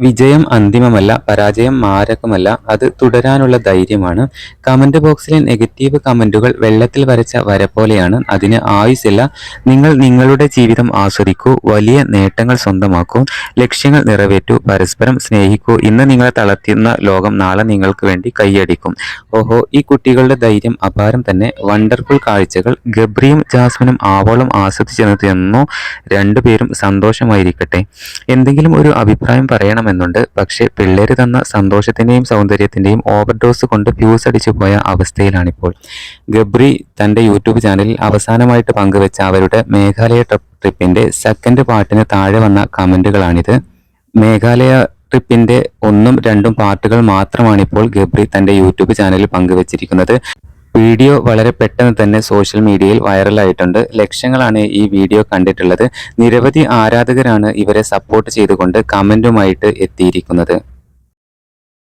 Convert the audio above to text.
വിജയം അന്തിമമല്ല, പരാജയം മാരകമല്ല, അത് തുടരാനുള്ള ധൈര്യമാണ്. കമന്റ് ബോക്സിലെ നെഗറ്റീവ് കമന്റുകൾ വെള്ളത്തിൽ വരച്ച വര പോലെയാണ്. അതിന് ആയുസ്സില്ല. നിങ്ങൾ നിങ്ങളുടെ ജീവിതം ആസ്വദിക്കൂ, വലിയ നേട്ടങ്ങൾ സ്വന്തമാക്കൂ, ലക്ഷ്യങ്ങൾ നിറവേറ്റൂ, പരസ്പരം സ്നേഹിക്കൂ. ഇന്ന് നിങ്ങളെ തളർത്തുന്ന ലോകം നാളെ നിങ്ങൾക്ക് വേണ്ടി കൈയടിക്കും. ഓഹോ, ഈ കുട്ടികളുടെ ധൈര്യം അപാരം തന്നെ. വണ്ടർഫുൾ കാഴ്ചകൾ. ഗബ്രിയും ജാസ്മിനും ആവോളം ആസ്വദിച്ചെന്നു. രണ്ടുപേരും സന്തോഷമായിരിക്കട്ടെ. എന്തെങ്കിലും ഒരു അഭിപ്രായം പറയണമെന്നുണ്ട്. പക്ഷേ പിള്ളേര് തന്ന സന്തോഷത്തിന്റെയും സൗന്ദര്യത്തിന്റെയും ഓവർഡോസ് കൊണ്ട് ഫ്യൂസ് അടിച്ചു പോയ അവസ്ഥയിലാണിപ്പോൾ. ഗബ്രി തന്റെ യൂട്യൂബ് ചാനലിൽ അവസാനമായിട്ട് പങ്കുവെച്ച അവരുടെ മേഘാലയ ട്രിപ്പിന്റെ സെക്കൻഡ് പാർട്ടിന് താഴെ വന്ന കമന്റുകളാണിത്. മേഘാലയ ട്രിപ്പിന്റെ 1ഉം 2ഉം പാർട്ടുകൾ മാത്രമാണിപ്പോൾ ഗബ്രി തന്റെ യൂട്യൂബ് ചാനലിൽ പങ്കുവച്ചിരിക്കുന്നത്. വീഡിയോ വളരെ പെട്ടെന്ന് തന്നെ സോഷ്യൽ മീഡിയയിൽ വൈറലായിട്ടുണ്ട്. ലക്ഷങ്ങളാണ് ഈ വീഡിയോ കണ്ടിട്ടുള്ളത്. നിരവധി ആരാധകരാണ് ഇവരെ സപ്പോർട്ട് ചെയ്തുകൊണ്ട് കമന്റുമായിട്ട് എത്തിയിരിക്കുന്നത്.